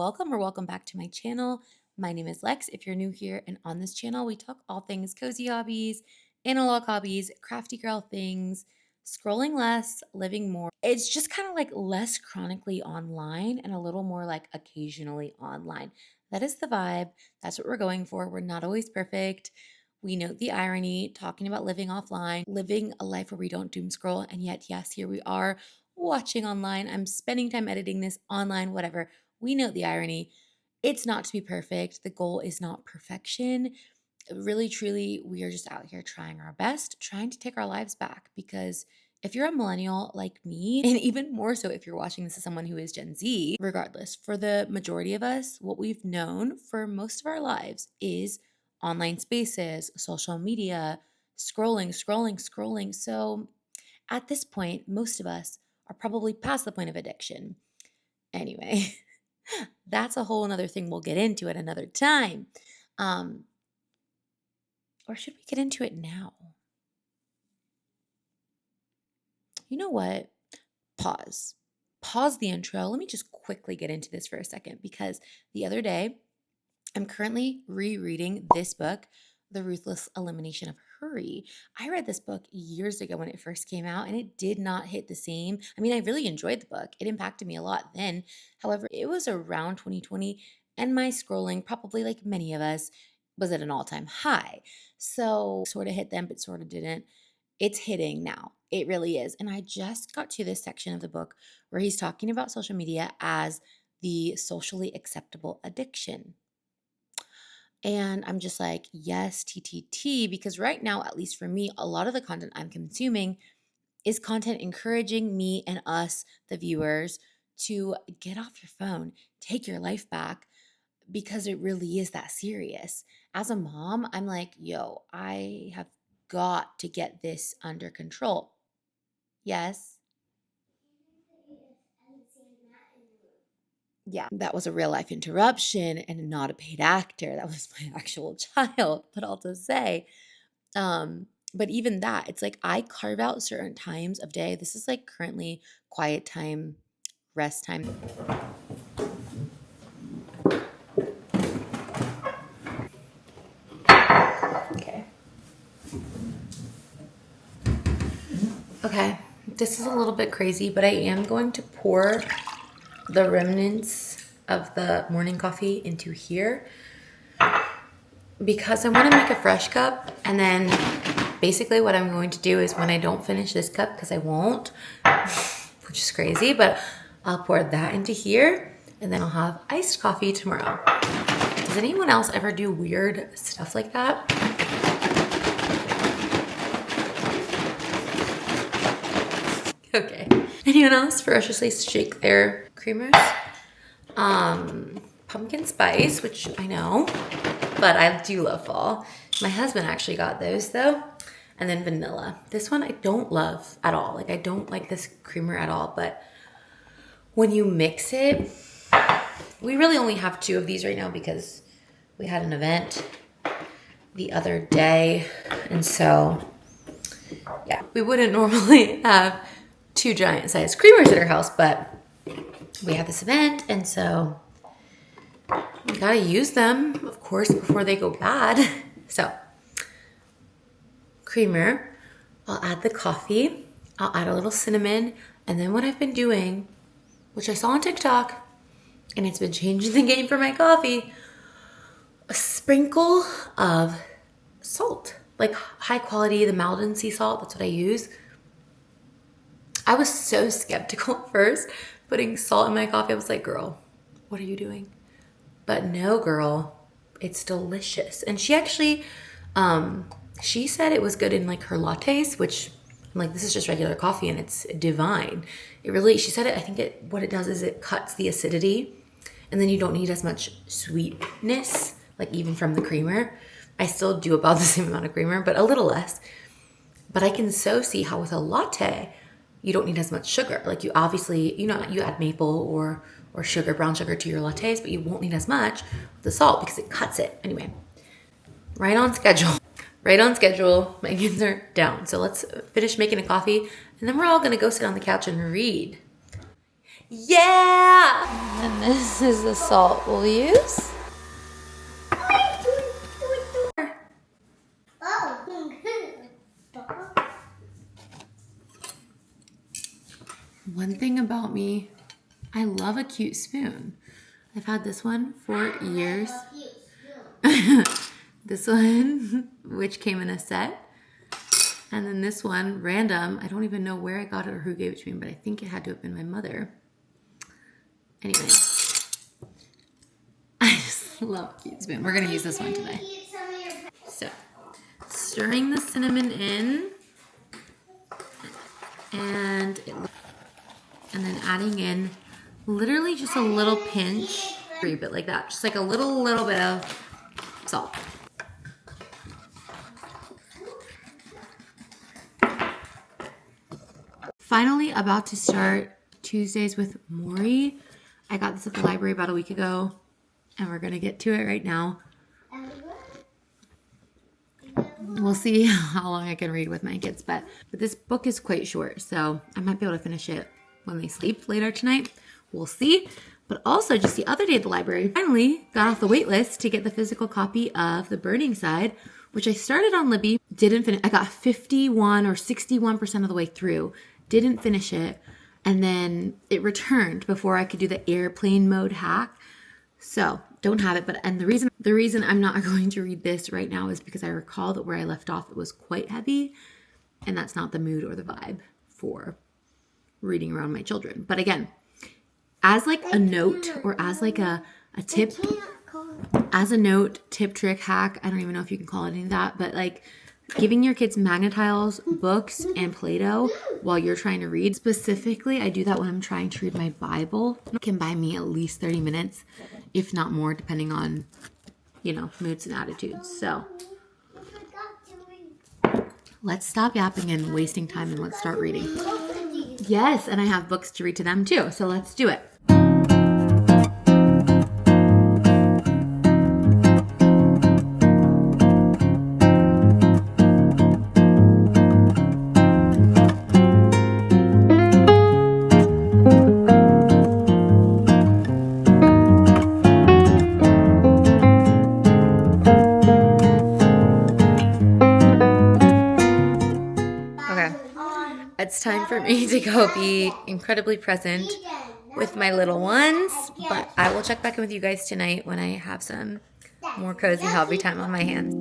welcome or welcome back to my channel. My name is Lex if you're new here, and on this channel we talk all things cozy hobbies, analog hobbies, crafty girl things, scrolling less, living more. It's just kind of like less chronically online and a little more like occasionally online. That is the vibe. That's what we're going for. We're not always perfect. We note the irony, talking about living offline, living a life where we don't doom scroll, and yet, yes, here we are watching online. I'm spending time editing this online, whatever. We note the irony. It's not to be perfect. The goal is not perfection. Really, truly, we are just out here trying our best, trying to take our lives back. Because if you're a millennial like me, and even more so if you're watching this as someone who is Gen Z, regardless, for the majority of us, what we've known for most of our lives is online spaces, social media, scrolling. So at this point, most of us are probably past the point of addiction. Anyway, that's a whole nother thing we'll get into at another time. Or should we get into it now? You know what? Pause. Pause the intro. Let me just quickly get into this for a second because the other day, I'm currently rereading this book, The Ruthless Elimination of Hurry. I read this book years ago when it first came out, and it did not hit the same. I mean, I really enjoyed the book. It impacted me a lot then. However, it was around 2020, and my scrolling, probably like many of us, was at an all-time high. So sort of hit them, but sort of didn't. It's hitting now. It really is. And I just got to this section of the book where he's talking about social media as the socially acceptable addiction. And I'm just like, yes, TTT, because right now, at least for me, a lot of the content I'm consuming is content encouraging me and us, the viewers, to get off your phone, take your life back, because it really is that serious. As a mom, I'm like, yo, I have got to get this under control. Yes. Yeah, that was a real life interruption and not a paid actor. That was my actual child. But I'll just say, but even that, it's like I carve out certain times of day. This is like currently quiet time, rest time. Okay. Okay, this is a little bit crazy, but I am going to pour the remnants of the morning coffee into here because I want to make a fresh cup. And then basically what I'm going to do is when I don't finish this cup, because I won't, which is crazy, but I'll pour that into here and then I'll have iced coffee tomorrow. Does anyone else ever do weird stuff like that? Okay. Anyone else ferociously shake their creamers? Pumpkin spice, which I know, but I do love fall. My husband actually got those though. And then vanilla. This one I don't love at all. Like I don't like this creamer at all, but when you mix it, we really only have 2 of these right now because we had an event the other day. And so, yeah, we wouldn't normally have 2 giant sized creamers at our house, but we had this event, and so we gotta use them, of course, before they go bad. So, creamer, I'll add the coffee, I'll add a little cinnamon, and then what I've been doing, which I saw on TikTok, and it's been changing the game for my coffee, a sprinkle of salt, like high quality, the Maldon sea salt, that's what I use. I was so skeptical at first putting salt in my coffee. I was like, girl, what are you doing? But no, girl, it's delicious. And she actually, she said it was good in like her lattes, which I'm like, this is just regular coffee and it's divine. It really, she said it, I think what it does is it cuts the acidity and then you don't need as much sweetness, like even from the creamer. I still do about the same amount of creamer, but a little less. But I can so see how with a latte, you don't need as much sugar. Like you obviously, you add maple or sugar, brown sugar to your lattes, but you won't need as much with the salt because it cuts it. Anyway, right on schedule. Right on schedule. My kids are down. So let's finish making a coffee and then we're all gonna go sit on the couch and read. Yeah! And then this is the salt we'll use. One thing about me, I love a cute spoon. I've had this one for years. This one, which came in a set. And then this one, random. I don't even know where I got it or who gave it to me, but I think it had to have been my mother. Anyway, I just love cute spoon. We're gonna use this one today. So, stirring the cinnamon in, and then adding in literally just a little pinch, but like that, just like a little bit of salt. Finally, about to start Tuesdays with Maury. I got this at the library about a week ago, and we're gonna get to it right now. We'll see how long I can read with my kids, but this book is quite short, so I might be able to finish it when they sleep later tonight. We'll see. But also, just the other day at the library, finally got off the wait list to get the physical copy of The Burning Side, which I started on Libby, didn't finish. I got 51 or 61% of the way through, didn't finish it, and then it returned before I could do the airplane mode hack. So don't have it, and the reason I'm not going to read this right now is because I recall that where I left off it was quite heavy, and that's not the mood or the vibe for reading around my children. But again, as like a note or as like a tip, as a note, tip, trick, hack, I don't even know if you can call it any of that, but like giving your kids Magna-Tiles, books, and Play-Doh while you're trying to read. Specifically, I do that when I'm trying to read my Bible. It can buy me at least 30 minutes, if not more, depending on, you know, moods and attitudes. So let's stop yapping and wasting time and let's start reading. Yes, and I have books to read to them too, so let's do it. It's time for me to go be incredibly present with my little ones, but I will check back in with you guys tonight when I have some more cozy hobby time on my hands.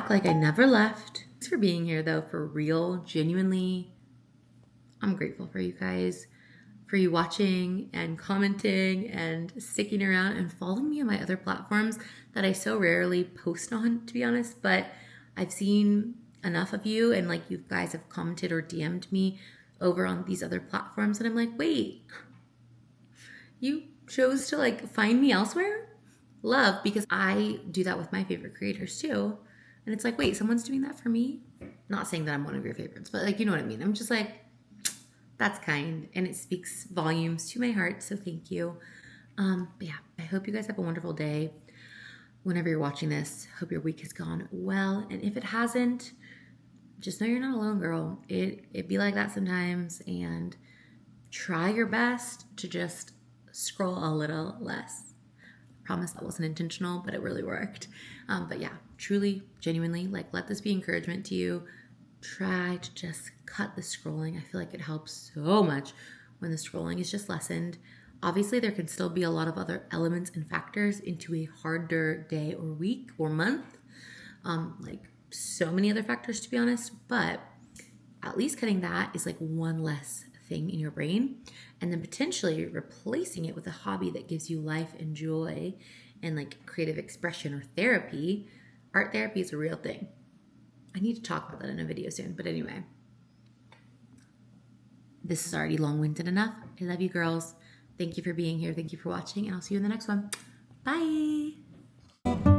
Like I never left. Thanks for being here though, for real, genuinely. I'm grateful for you guys, for you watching and commenting and sticking around and following me on my other platforms that I so rarely post on, to be honest, but I've seen enough of you and like you guys have commented or DM'd me over on these other platforms and I'm like, wait, you chose to like find me elsewhere? Love, because I do that with my favorite creators too. And it's like, wait, someone's doing that for me? Not saying that I'm one of your favorites, but like, you know what I mean? I'm just like, that's kind. And it speaks volumes to my heart. So thank you. But yeah, I hope you guys have a wonderful day. Whenever you're watching this, hope your week has gone well. And if it hasn't, just know you're not alone, girl. It be like that sometimes. And try your best to just scroll a little less. Promise that wasn't intentional, but it really worked. But yeah, truly, genuinely, like, let this be encouragement to you. Try to just cut the scrolling. I feel like it helps so much when the scrolling is just lessened. Obviously, there can still be a lot of other elements and factors into a harder day or week or month. Like so many other factors, to be honest, but at least cutting that is like one less thing in your brain, and then potentially replacing it with a hobby that gives you life and joy and like creative expression or therapy. Art therapy is a real thing. I need to talk about that in a video soon, but anyway, this is already long-winded enough. I love you girls. Thank you for being here. Thank you for watching, and I'll see you in the next one. Bye.